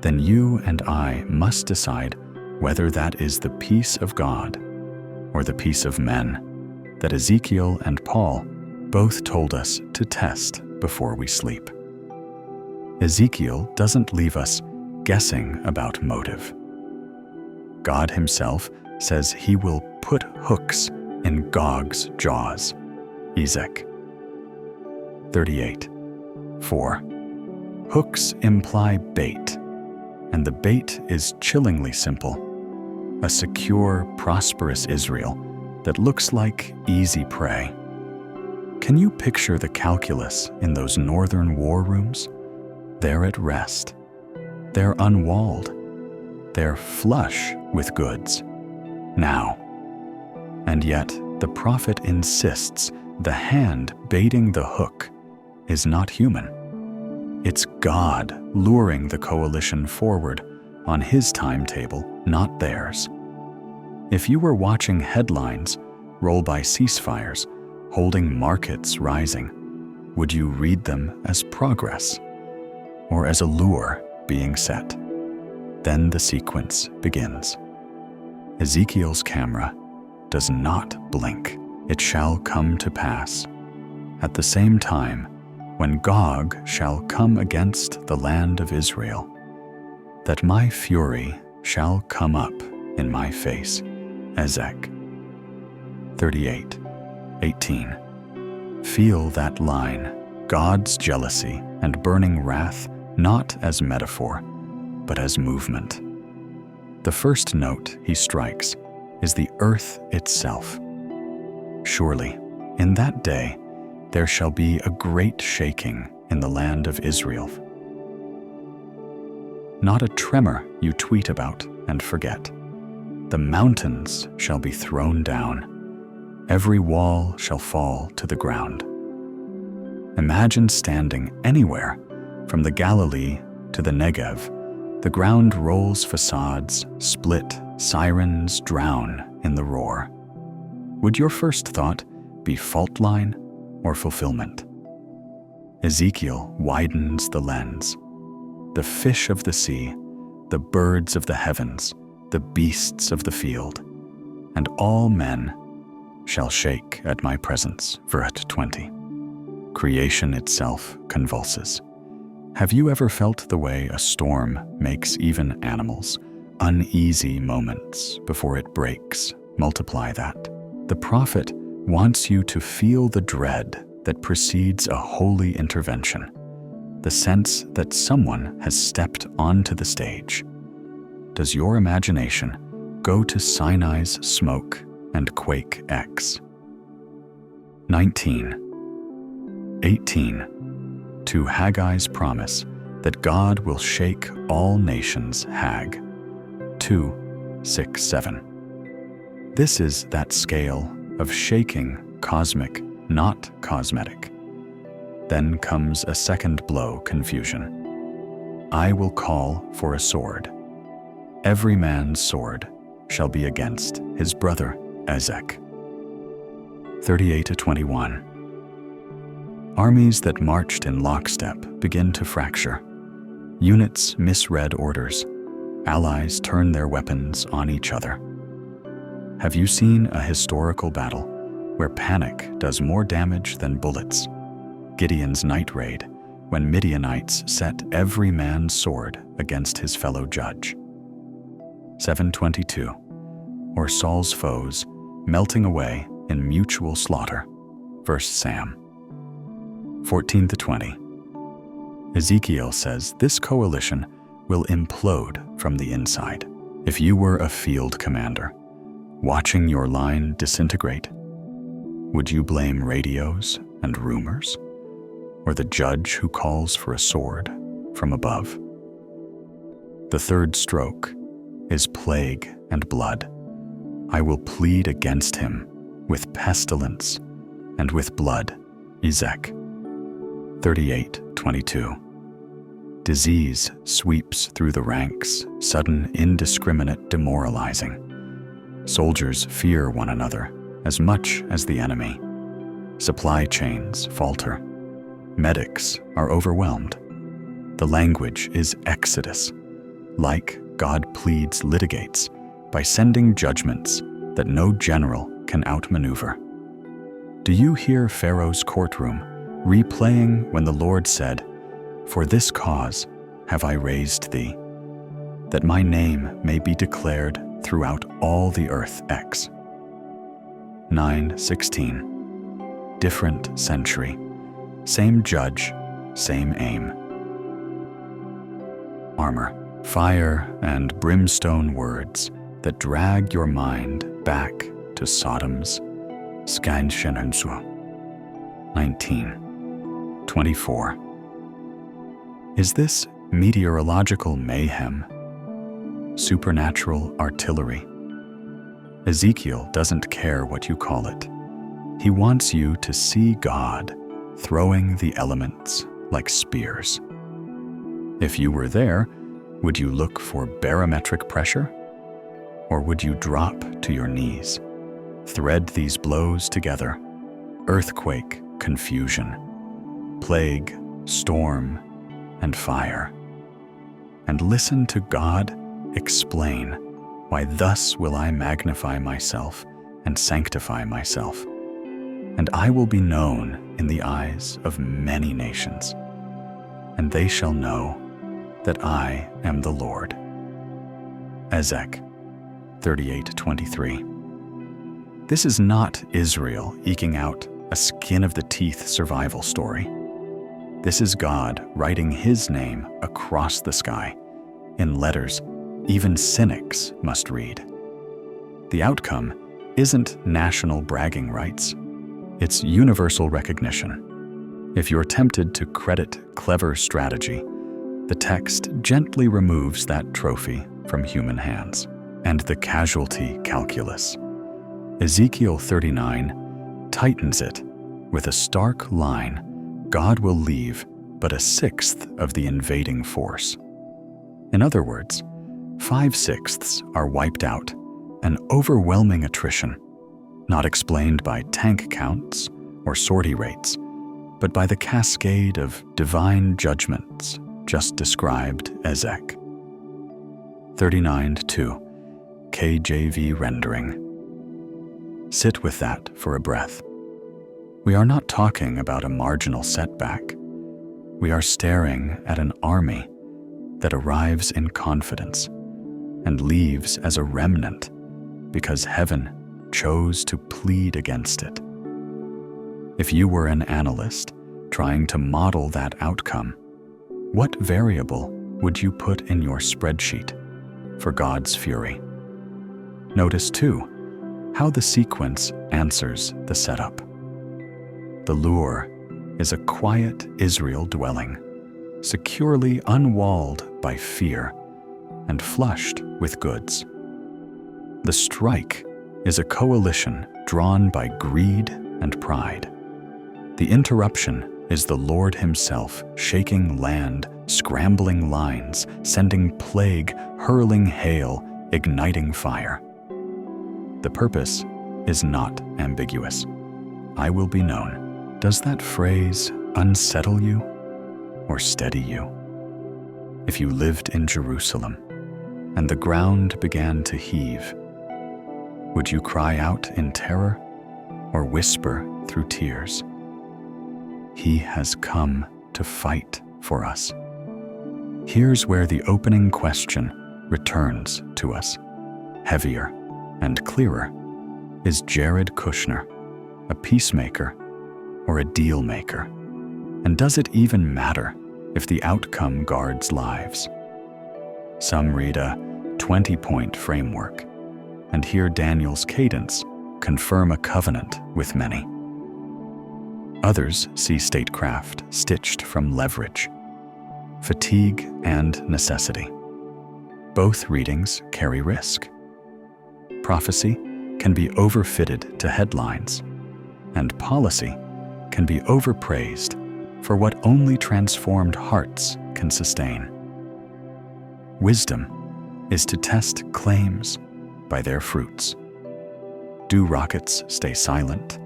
then you and I must decide whether that is the peace of God or the peace of men that Ezekiel and Paul both told us to test before we sleep. Ezekiel doesn't leave us guessing about motive. God himself says he will put hooks in Gog's jaws. Ezek 38:4. Hooks imply bait, and the bait is chillingly simple. A secure, prosperous Israel that looks like easy prey. Can you picture the calculus in those northern war rooms? They're at rest. They're unwalled. They're flush with goods. Now. And yet, the prophet insists the hand baiting the hook is not human. It's God luring the coalition forward on his timetable, not theirs. If you were watching headlines roll by ceasefires, holding markets rising, would you read them as progress or as a lure being set? Then the sequence begins. Ezekiel's camera does not blink. It shall come to pass at the same time when Gog shall come against the land of Israel, that my fury shall come up in my face. Ezek 38:18. Feel that line, God's jealousy and burning wrath, not as metaphor, but as movement. The first note he strikes is the earth itself. Surely, in that day, there shall be a great shaking in the land of Israel. Not a tremor you tweet about and forget. The mountains shall be thrown down. Every wall shall fall to the ground. Imagine standing anywhere, from the Galilee to the Negev. The ground rolls, facades split, sirens drown in the roar. Would your first thought be fault line or fulfillment? Ezekiel widens the lens. The fish of the sea, the birds of the heavens, the beasts of the field, and all men shall shake at my presence. Verse 20. Creation itself convulses. Have you ever felt the way a storm makes even animals uneasy moments before it breaks Multiply that. The prophet wants you to feel the dread that precedes a holy intervention, the sense that someone has stepped onto the stage. Does your imagination go to Sinai's smoke and quake X? 19. 18. To Haggai's promise that God will shake all nations. Hagg 2, 6, 7. This is that scale of shaking, cosmic, not cosmetic. Then comes a second blow, confusion. I will call for a sword. Every man's sword shall be against his brother Ezek. 38-21. Armies that marched in lockstep begin to fracture. Units misread orders. Allies turn their weapons on each other. Have you seen a historical battle where panic does more damage than bullets? Gideon's night raid, when Midianites set every man's sword against his fellow judge. 7:22. Or Saul's foes melting away in mutual slaughter. Verse Sam. 14-20. Ezekiel says this coalition will implode from the inside. If you were a field commander, watching your line disintegrate, would you blame radios and rumors, or the judge who calls for a sword from above? The third stroke is plague and blood. I will plead against him with pestilence and with blood. Ezek 38:22. Disease sweeps through the ranks, sudden, indiscriminate, demoralizing. Soldiers fear one another as much as the enemy. Supply chains falter. Medics are overwhelmed. The language is exodus. Like God pleads, litigates by sending judgments that no general can outmaneuver. Do you hear Pharaoh's courtroom replaying when the Lord said, "For this cause have I raised thee, that my name may be declared throughout all the earth." X 9:16. Different century, same judge, same aim. Armor, fire and brimstone words that drag your mind back to Sodom's Skanshenensua. 19:24. Is this meteorological mayhem? Supernatural artillery? Ezekiel doesn't care what you call it. He wants you to see God throwing the elements like spears. If you were there, would you look for barometric pressure? Or would you drop to your knees? Thread these blows together: earthquake, confusion, plague, storm, and fire. And listen to God explain why thus will I magnify myself and sanctify myself, and I will be known in the eyes of many nations, and they shall know that I am the Lord. Ezek 38:23. This is not Israel eking out a skin-of-the-teeth survival story. This is God writing his name across the sky in letters even cynics must read. The outcome isn't national bragging rights. It's universal recognition. If you're tempted to credit clever strategy, the text gently removes that trophy from human hands. And the casualty calculus. Ezekiel 39 tightens it with a stark line: God will leave but a sixth of the invading force. In other words, 5/6 are wiped out, an overwhelming attrition, not explained by tank counts or sortie rates, but by the cascade of divine judgments just described. Ezek 39:2. KJV rendering. Sit with that for a breath. We are not talking about a marginal setback. We are staring at an army that arrives in confidence and leaves as a remnant because heaven chose to plead against it. If you were an analyst trying to model that outcome, what variable would you put in your spreadsheet for God's fury? Notice, too, how the sequence answers the setup. The lure is a quiet Israel dwelling, securely unwalled by fear and flushed with goods. The strike is a coalition drawn by greed and pride. The interruption is the Lord himself shaking land, scrambling lines, sending plague, hurling hail, igniting fire. The purpose is not ambiguous. I will be known. Does that phrase unsettle you or steady you? If you lived in Jerusalem and the ground began to heave, would you cry out in terror or whisper through tears? He has come to fight for us. Here's where the opening question returns to us, heavier and clearer. Is Jared Kushner a peacemaker or a deal maker? And does it even matter if the outcome guards lives? Some read a 20-point framework and hear Daniel's cadence confirm a covenant with many. Others see statecraft stitched from leverage, fatigue, and necessity. Both readings carry risk. Prophecy can be overfitted to headlines, and policy can be overpraised for what only transformed hearts can sustain. Wisdom is to test claims by their fruits. Do rockets stay silent?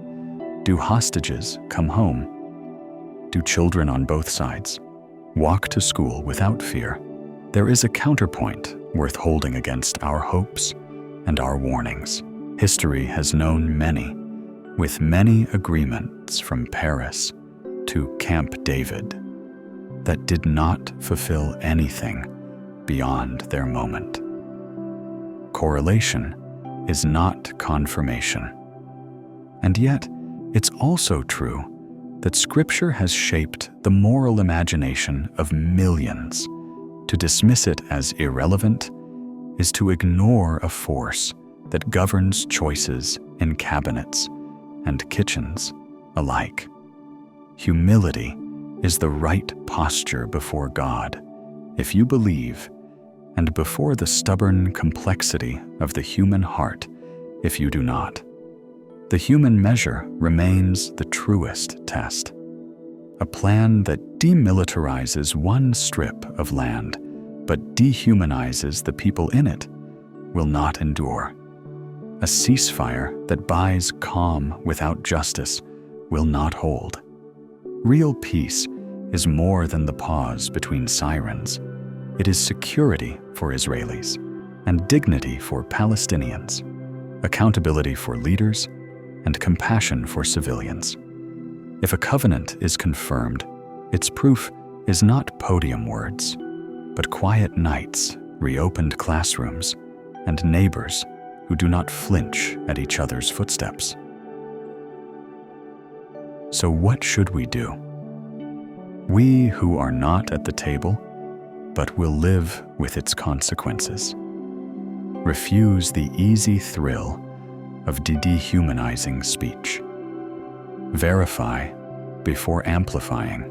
Do hostages come home? Do children on both sides walk to school without fear? There is a counterpoint worth holding against our hopes and our warnings. History has known many, with many agreements from Paris to Camp David, that did not fulfill anything beyond their moment. Correlation is not confirmation. And yet, it's also true that Scripture has shaped the moral imagination of millions. To dismiss it as irrelevant is to ignore a force that governs choices in cabinets and kitchens alike. Humility is the right posture before God, if you believe, and before the stubborn complexity of the human heart, if you do not. The human measure remains the truest test. A plan that demilitarizes one strip of land but dehumanizes the people in it will not endure. A ceasefire that buys calm without justice will not hold. Real peace is more than the pause between sirens. It is security for Israelis and dignity for Palestinians, accountability for leaders, and compassion for civilians. If a covenant is confirmed, its proof is not podium words, but quiet nights, reopened classrooms, and neighbors who do not flinch at each other's footsteps. So what should we do? We who are not at the table, but will live with its consequences. Refuse the easy thrill of dehumanizing speech. Verify before amplifying.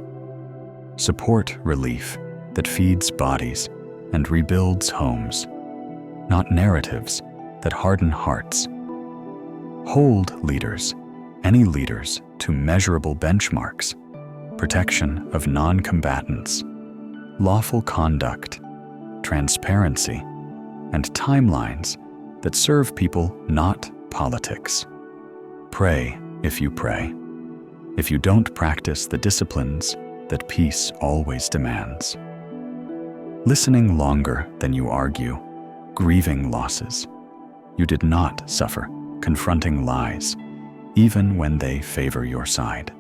Support relief that feeds bodies and rebuilds homes, not narratives that harden hearts. Hold leaders, any leaders, to measurable benchmarks: protection of non-combatants, lawful conduct, transparency, and timelines that serve people, not politics. Pray if you pray. If you don't practice the disciplines that peace always demands. Listening longer than you argue, grieving losses. You did not suffer confronting lies, even when they favor your side.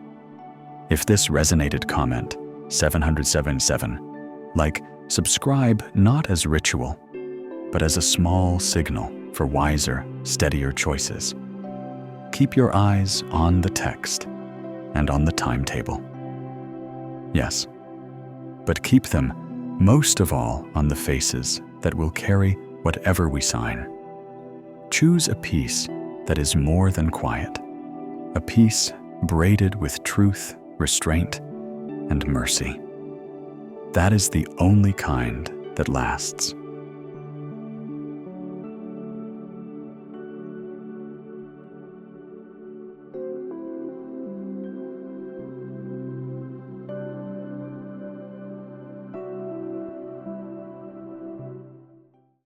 If this resonated, comment 777. Like, subscribe not as ritual, but as a small signal for wiser, steadier choices. keep your eyes on the text and on the timetable. Yes, but keep them most of all on the faces that will carry whatever we sign. Choose a peace that is more than quiet, a peace braided with truth, restraint, and mercy. That is the only kind that lasts.